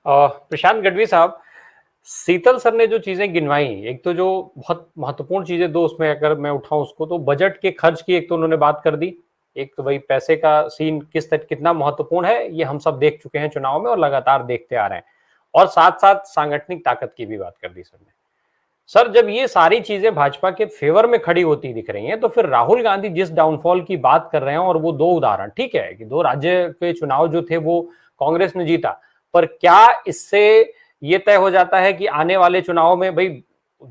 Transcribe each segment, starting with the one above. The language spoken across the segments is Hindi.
प्रशांत गढ़वी साहब, शीतल सर ने जो चीजें गिनवाई, एक तो जो बहुत महत्वपूर्ण चीजें दो उसमें अगर मैं उठाऊं उसको, तो बजट के खर्च की एक तो उन्होंने बात कर दी। एक तो भाई पैसे का सीन कितना महत्वपूर्ण है ये हम सब देख चुके हैं चुनाव में और लगातार देखते आ रहे हैं। और साथ साथ सांगठनिक ताकत की भी बात कर दी सर ने। सर, जब ये सारी चीजें भाजपा के फेवर में खड़ी होती दिख रही हैं, तो फिर राहुल गांधी जिस डाउनफॉल की बात कर रहे हैं, और वो दो उदाहरण, ठीक है कि दो राज्य के चुनाव जो थे वो कांग्रेस ने जीता, पर क्या इससे ये तय हो जाता है कि आने वाले चुनाव में भाई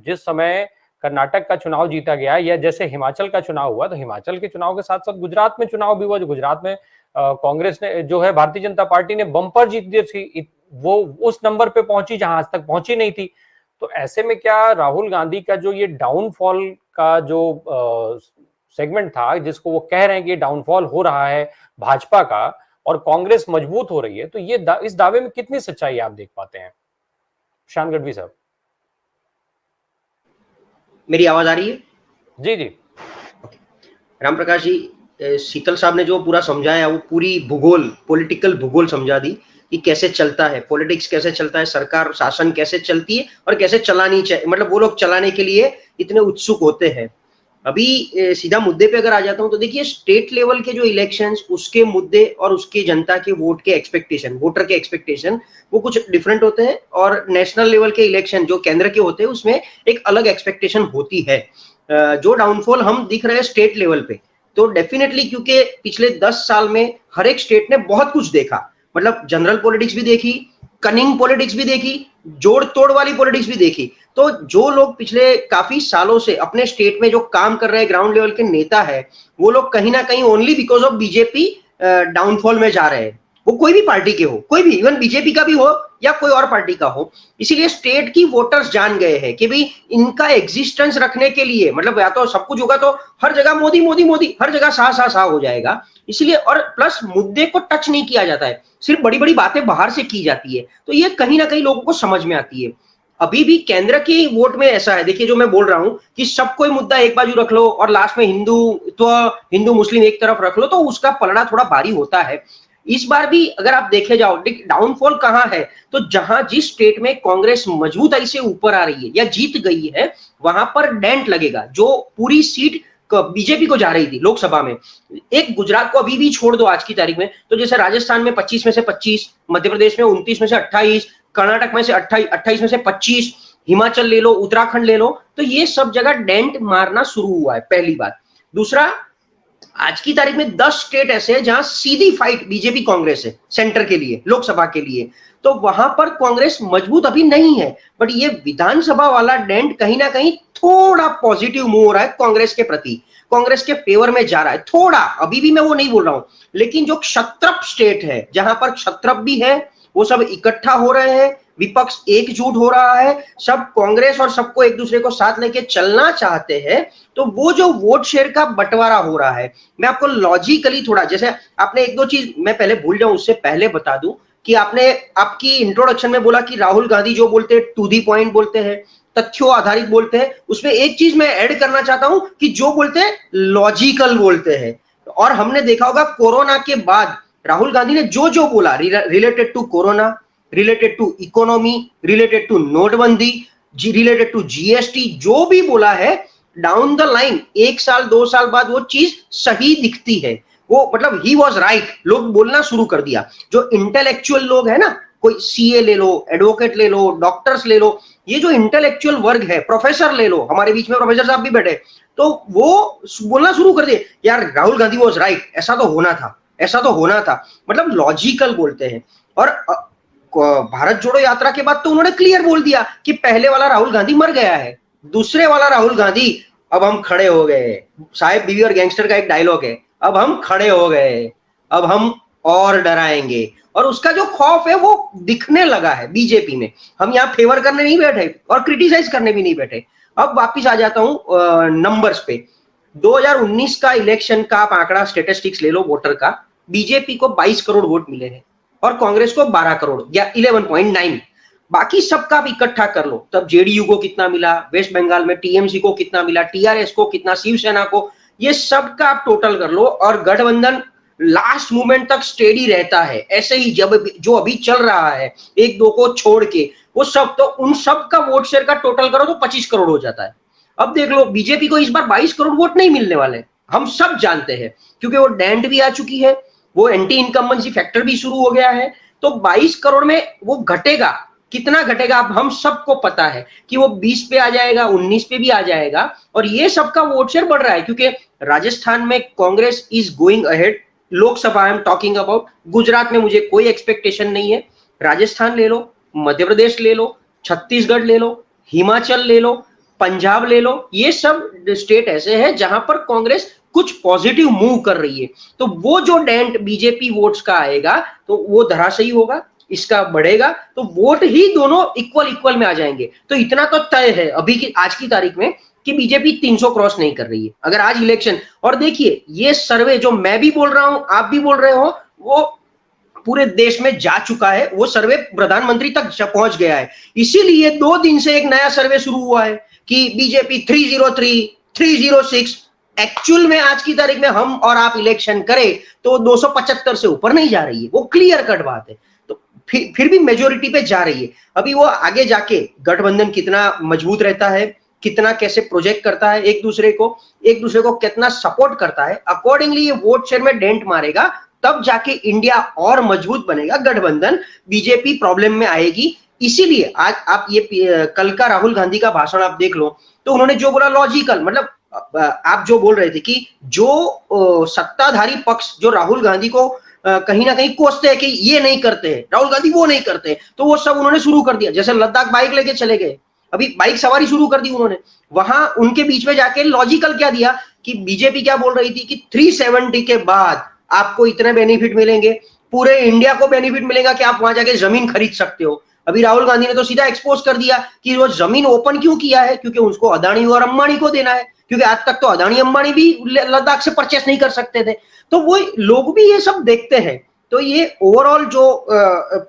जिस समय कर्नाटक का चुनाव जीता गया या जैसे हिमाचल का चुनाव हुआ, तो हिमाचल के चुनाव के साथ साथ गुजरात में चुनाव भी हुआ, जो गुजरात में कांग्रेस ने जो है भारतीय जनता पार्टी ने बम्पर जीत दी थी, वो उस नंबर पे पहुंची जहां आज तक पहुंची नहीं थी। तो ऐसे में क्या राहुल गांधी का जो ये डाउनफॉल का जो सेगमेंट था, जिसको वो कह रहे हैं कि डाउनफॉल हो रहा है भाजपा का और कांग्रेस मजबूत हो रही है, तो ये इस दावे में कितनी सच्चाई आप देख पाते हैं शान गढ़वी साहब? मेरी आवाज आ रही है? जी जी। राम प्रकाश जी, शीतल साहब ने जो पूरा समझाया वो पूरी भूगोल, पॉलिटिकल भूगोल समझा दी कि कैसे चलता है पॉलिटिक्स, कैसे चलता है सरकार, शासन कैसे चलती है और कैसे चलानी चाहिए, मतलब वो लोग चलाने के लिए इतने उत्सुक होते हैं। अभी सीधा मुद्दे पे अगर आ जाता हूं तो देखिए, स्टेट लेवल के जो इलेक्शंस, उसके मुद्दे और उसके जनता के वोट के एक्सपेक्टेशन, वोटर के एक्सपेक्टेशन, वो कुछ डिफरेंट होते हैं। और नेशनल लेवल के इलेक्शन जो केंद्र के होते हैं उसमें एक अलग एक्सपेक्टेशन होती है। जो डाउनफॉल हम दिख रहे हैं स्टेट लेवल पे, तो डेफिनेटली क्योंकि पिछले 10 साल में हर एक स्टेट ने बहुत कुछ देखा, मतलब जनरल पॉलिटिक्स भी देखी, कनिंग पॉलिटिक्स भी देखी, जोड़ तोड़ वाली पॉलिटिक्स भी देखी। तो जो लोग पिछले काफी सालों से अपने स्टेट में जो काम कर रहे हैं, ग्राउंड लेवल के नेता है, वो लोग कहीं ना कहीं only because of BJP downfall में जा रहे हैं। वो कोई भी पार्टी के हो, कोई भी, इवन बीजेपी का भी हो या कोई और पार्टी का हो। इसीलिए स्टेट की वोटर्स जान गए हैं कि भाई इनका एग्जिस्टेंस रखने के लिए, मतलब या तो सब कुछ होगा तो हर जगह मोदी मोदी मोदी, हर जगह सा हो जाएगा। इसलिए, और प्लस मुद्दे को टच नहीं किया जाता है, सिर्फ बड़ी बड़ी बातें बाहर से की जाती है, तो ये कहीं ना कहीं लोगों को समझ में आती है। अभी भी केंद्र की वोट में ऐसा है, देखिए जो मैं बोल रहा हूं कि सब कोई मुद्दा एक बाजू रख लो और लास्ट में हिंदू, तो हिंदू मुस्लिम एक तरफ रख लो, तो उसका पलड़ा थोड़ा भारी होता है। इस बार भी अगर आप देखे जाओ डाउनफॉल कहां है, तो जहां जिस स्टेट में कांग्रेस मजबूताई से ऊपर आ रही है या जीत गई है, वहां पर डेंट लगेगा। जो पूरी सीट बीजेपी को जा रही थी लोकसभा में, एक गुजरात को अभी भी छोड़ दो आज की तारीख में, तो जैसे राजस्थान में 25 में से 25, मध्य प्रदेश में 29 में से 28, कर्नाटक में से 28 में से 25, हिमाचल ले लो, उत्तराखंड ले लो, तो ये सब जगह डेंट मारना शुरू हुआ है, पहली बात। दूसरा, आज की तारीख में 10 स्टेट ऐसे हैं जहां सीधी फाइट बीजेपी कांग्रेस है सेंटर के लिए, लोकसभा के लिए, तो वहां पर कांग्रेस मजबूत अभी नहीं है। बट ये विधानसभा वाला डेंट कहीं ना कहीं थोड़ा पॉजिटिव मूव हो रहा है कांग्रेस के प्रति, कांग्रेस के फेवर में जा रहा है थोड़ा। अभी भी मैं वो नहीं बोल रहा हूं, लेकिन जो क्षत्रप स्टेट है, जहां पर क्षत्रप भी है, वो सब इकट्ठा हो रहे हैं, विपक्ष एकजुट हो रहा है, सब कांग्रेस और सबको एक दूसरे को साथ लेके चलना चाहते हैं, तो वो जो वोट शेयर का बंटवारा हो रहा है, मैं आपको लॉजिकली थोड़ा, जैसे आपने एक दो चीज मैं पहले भूल जाऊं उससे पहले बता दूं कि आपने आपकी इंट्रोडक्शन में बोला कि राहुल गांधी जो बोलते हैं टू दी पॉइंट बोलते हैं, तथ्यों आधारित बोलते हैं। उसमें एक चीज मैं ऐड करना चाहता हूं कि जो बोलते हैं लॉजिकल बोलते हैं। और हमने देखा होगा कोरोना के बाद राहुल गांधी ने जो जो बोला related to corona, related to economy, related to नोटबंदी, रिलेटेड टू जीएसटी, जो भी बोला है, डाउन द लाइन 1 साल 2 साल बाद वो चीज सही दिखती है। वो मतलब ही वॉज राइट, लोग बोलना शुरू कर दिया। जो इंटेलेक्चुअल लोग है ना, कोई सीए ले लो, एडवोकेट ले लो, डॉक्टर्स ले लो, ये जो इंटेलेक्चुअल वर्ग है, प्रोफेसर ले लो, हमारे बीच में प्रोफेसर साहब भी बैठे, तो वो बोलना शुरू कर दिए, यार राहुल गांधी वॉज राइट, ऐसा तो होना था, ऐसा तो होना था, मतलब लॉजिकल बोलते हैं। और भारत जोड़ो यात्रा के बाद तो उन्होंने क्लियर बोल दिया कि पहले वाला राहुल गांधी मर गया है, दूसरे वाला राहुल गांधी अब हम खड़े हो गए। साहेब बीवी और गैंगस्टर का एक डायलॉग है, अब हम खड़े हो गए, अब हम और डराएंगे। और उसका जो खौफ है वो दिखने लगा है बीजेपी में। हम यहाँ फेवर करने नहीं बैठे और क्रिटिसाइज करने भी नहीं बैठे। अब वापिस आ जाता हूं नंबर्स पे। 2019 का इलेक्शन का आप आंकड़ा स्टेटिस्टिक्स ले लो वोटर का, बीजेपी को 22 करोड़ वोट मिले हैं और कांग्रेस को 12 करोड़ या 11.9। बाकी सबका आप इकट्ठा कर लो, तब जेडीयू को कितना मिला, वेस्ट बंगाल में टीएमसी को कितना मिला, टीआरएस को कितना, शिवसेना को, ये सबका आप टोटल कर लो। और गठबंधन लास्ट मोमेंट तक स्टेडी रहता है। ऐसे ही जब जो अभी चल रहा है एक दो को छोड़ के, वो सब तो उन सब का वोट शेयर का टोटल करो तो 25 करोड़ हो जाता है। अब देख लो बीजेपी को इस बार 22 करोड़ वोट नहीं मिलने वाले, हम सब जानते हैं, क्योंकि वो डैंड भी आ चुकी है, वो एंटी इनकम्बेंसी फैक्टर भी शुरू हो गया है। तो 22 करोड़ में वो घटेगा, कितना घटेगा अब हम सबको पता है कि वो 20 पे आ जाएगा, 19 पे भी आ जाएगा। और ये सबका वोट शेयर बढ़ रहा है क्योंकि राजस्थान में Congress is going ahead, Lok Sabha I am talking about, Gujarat में मुझे कोई एक्सपेक्टेशन नहीं है। राजस्थान ले लो, मध्य प्रदेश ले लो, छत्तीसगढ़ ले लो, हिमाचल ले लो, पंजाब ले लो, ये सब स्टेट ऐसे हैं जहां पर कांग्रेस कुछ पॉजिटिव मूव कर रही है। तो वो जो डेंट बीजेपी वोट्स का आएगा तो वो धराशायी होगा, इसका बढ़ेगा, तो वोट ही दोनों इक्वल इक्वल में आ जाएंगे। तो इतना तो तय है अभी की आज की तारीख में कि बीजेपी 300 क्रॉस नहीं कर रही है अगर आज इलेक्शन। और देखिए ये सर्वे जो मैं भी बोल रहा हूं, आप भी बोल रहे हो, वो पूरे देश में जा चुका है, वो सर्वे प्रधानमंत्री तक पहुंच गया है। इसीलिए 2 दिन से एक नया सर्वे शुरू हुआ है कि बीजेपी 303, 306, एक्चुअल में आज की तारीख में हम और आप इलेक्शन करें तो 275 से ऊपर नहीं जा रही है, वो क्लियर कट बात है। तो फिर भी मेजोरिटी पे जा रही है। अभी वो आगे जाके गठबंधन कितना मजबूत रहता है, कितना कैसे प्रोजेक्ट करता है एक दूसरे को कितना सपोर्ट करता है, अकॉर्डिंगली ये वोट शेयर में डेंट मारेगा, तब जाके इंडिया और मजबूत बनेगा, गठबंधन, बीजेपी प्रॉब्लम में आएगी। इसीलिए आज आप ये कल का राहुल गांधी का भाषण आप देख लो तो उन्होंने जो बोला लॉजिकल, मतलब आप जो बोल रहे थे कि जो सत्ताधारी पक्ष जो राहुल गांधी को कहीं ना कहीं कोसते हैं कि ये नहीं करते हैं, राहुल गांधी वो नहीं करते, तो वो सब उन्होंने शुरू कर दिया। जैसे लद्दाख बाइक लेके चले गए, अभी बाइक सवारी शुरू कर दी उन्होंने, वहां उनके बीच में जाके लॉजिकल क्या दिया कि बीजेपी क्या बोल रही थी कि 370 के बाद आपको इतने बेनिफिट मिलेंगे, पूरे इंडिया को बेनिफिट मिलेगा कि आप वहां जाके जमीन खरीद सकते हो। अभी राहुल गांधी ने तो सीधा एक्सपोज कर दिया कि वो जमीन ओपन क्यों किया है, क्योंकि उसको अदानी और अंबानी को देना है, क्योंकि आज तक तो अदानी अंबानी भी लद्दाख से परचेस नहीं कर सकते थे। तो वो लोग भी ये सब देखते हैं। तो ये ओवरऑल जो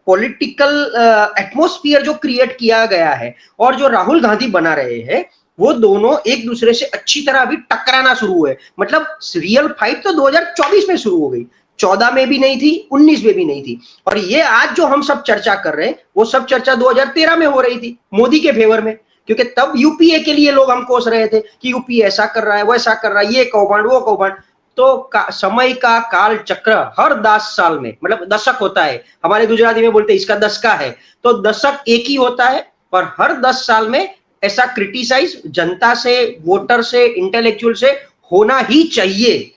पॉलिटिकल एटमॉस्फेयर जो क्रिएट किया गया है और जो राहुल गांधी बना रहे हैं, वो दोनों एक दूसरे से अच्छी तरह अभी टकराना शुरू हुए। मतलब रियल फाइट तो 2024 में शुरू हो गई, 14 में भी नहीं थी, 19 में भी नहीं थी। और ये आज जो हम सब चर्चा कर रहे हैं वो सब चर्चा 2013 में हो रही थी मोदी के फेवर में, क्योंकि तब यूपीए के लिए लोग हम कोस रहे थे कि यूपीए ऐसा कर रहा है, वो ऐसा कर रहा है, ये कौभांड वो कौभांड। तो समय का काल चक्र हर 10 साल में, मतलब दशक होता है, हमारे गुजराती में बोलते हैं इसका दशका है, तो दशक एक ही होता है। और हर 10 साल में ऐसा क्रिटिसाइज जनता से, वोटर से, इंटेलेक्चुअल से होना ही चाहिए।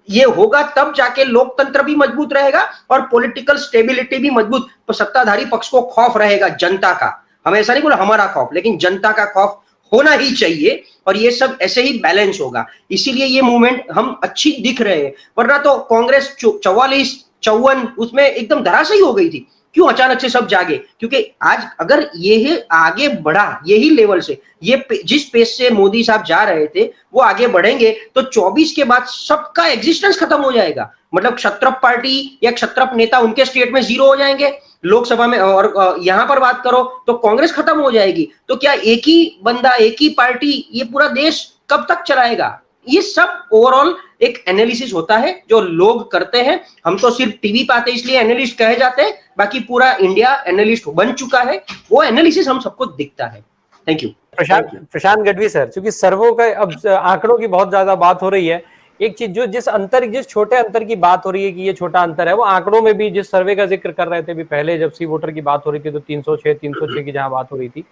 ये होगा तब जाके लोकतंत्र भी मजबूत रहेगा और पॉलिटिकल स्टेबिलिटी भी मजबूत। तो सत्ताधारी पक्ष को खौफ रहेगा जनता का, हम ऐसा नहीं बोला हमारा खौफ, लेकिन जनता का खौफ होना ही चाहिए। और ये सब ऐसे ही बैलेंस होगा, इसीलिए ये मूवमेंट हम अच्छी दिख रहे हैं। वरना तो कांग्रेस 44, 54 उसमें एकदम धराशायी हो गई थी। क्यों अचानक से सब जागे? क्योंकि आज अगर ये आगे बढ़ा यही लेवल से, ये जिस पेस से मोदी साहब जा रहे थे वो आगे बढ़ेंगे तो 24 के बाद सबका एग्जिस्टेंस खत्म हो जाएगा। मतलब क्षत्रप पार्टी या क्षत्रप नेता उनके स्टेट में जीरो हो जाएंगे लोकसभा में, और यहां पर बात करो तो कांग्रेस खत्म हो जाएगी। तो क्या एक ही बंदा, एक ही पार्टी ये पूरा देश कब तक चलाएगा? ये सब ओवरऑल एक एनालिसिस होता है जो लोग करते हैं। हम तो सिर्फ टीवी पे आते इसलिए एनालिस्ट कहे जाते हैं, बाकी पूरा इंडिया एनालिस्ट बन चुका है, वो एनालिसिस हम सबको दिखता है। Thank you. Prashant Gadhvi sir, क्योंकि सर्वों का अब आंकड़ों की बहुत ज्यादा बात हो रही है, एक चीज जो जिस छोटे अंतर की बात हो रही है कि ये छोटा अंतर है, वो आंकड़ों में भी जिस सर्वे का जिक्र कर रहे थे भी पहले जब सी वोटर की बात हो रही थी तो 306 की जहां बात हो रही थी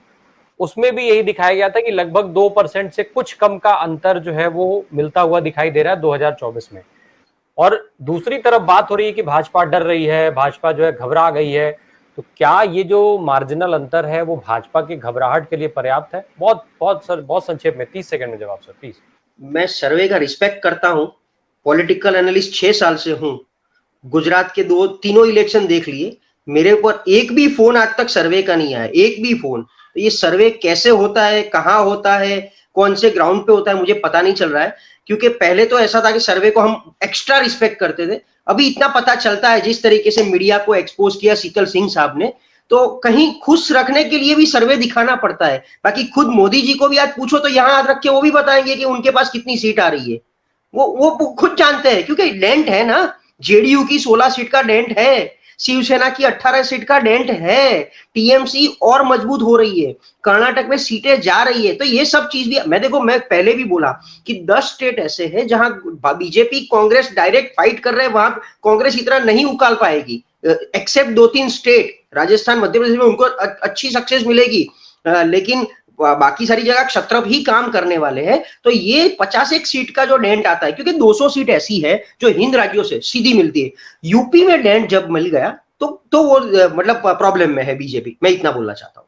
उसमें भी यही दिखाया गया था कि लगभग 2% से कुछ कम का अंतर जो है वो मिलता हुआ दिखाई दे रहा है 2024 में। और दूसरी तरफ बात हो रही है कि भाजपा डर रही है, भाजपा जो है घबरा गई है। तो क्या ये जो मार्जिनल अंतर है वो भाजपा की घबराहट के लिए पर्याप्त है? बहुत संक्षेप में 30 सेकंड में जवाब सर प्लीज। मैं सर्वे का रिस्पेक्ट करता हूं, पॉलिटिकल एनालिस्ट 6 साल से हूं, गुजरात के तीनों इलेक्शन देख लिए, मेरे ऊपर एक भी फोन आज तक सर्वे का नहीं आया, एक भी फोन। तो ये सर्वे कैसे होता है, कहाँ होता है, कौन से ग्राउंड पे होता है, मुझे पता नहीं चल रहा है। क्योंकि पहले तो ऐसा था कि सर्वे को हम एक्स्ट्रा रिस्पेक्ट करते थे, अभी इतना पता चलता है जिस तरीके से मीडिया को एक्सपोज किया शीतल सिंह साहब ने, तो कहीं खुश रखने के लिए भी सर्वे दिखाना पड़ता है। बाकी खुद मोदी जी को भी आज पूछो तो यहाँ आज रख के वो भी बताएंगे कि उनके पास कितनी सीट आ रही है, वो खुद जानते हैं, क्योंकि डेंट है ना। जेडीयू की 16 सीट का डेंट है, शिवसेना की 18 सीट का डेंट है, टीएमसी और मजबूत हो रही है, कर्नाटक में सीटें जा रही है। तो ये सब चीज भी मैं पहले भी बोला कि 10 स्टेट ऐसे हैं जहां बीजेपी कांग्रेस डायरेक्ट फाइट कर रहे हैं, वहां कांग्रेस इतना नहीं उकाल पाएगी, एक्सेप्ट 2-3 स्टेट, राजस्थान मध्य प्रदेश में उनको अच्छी सक्सेस मिलेगी, लेकिन बाकी सारी जगह क्षत्रप ही काम करने वाले हैं। तो ये 51 सीट का जो डेंट आता है, क्योंकि 200 सीट ऐसी है जो हिंद राज्यों से सीधी मिलती है, यूपी में डेंट जब मिल गया तो वो मतलब प्रॉब्लम में है बीजेपी, मैं इतना बोलना चाहता हूं।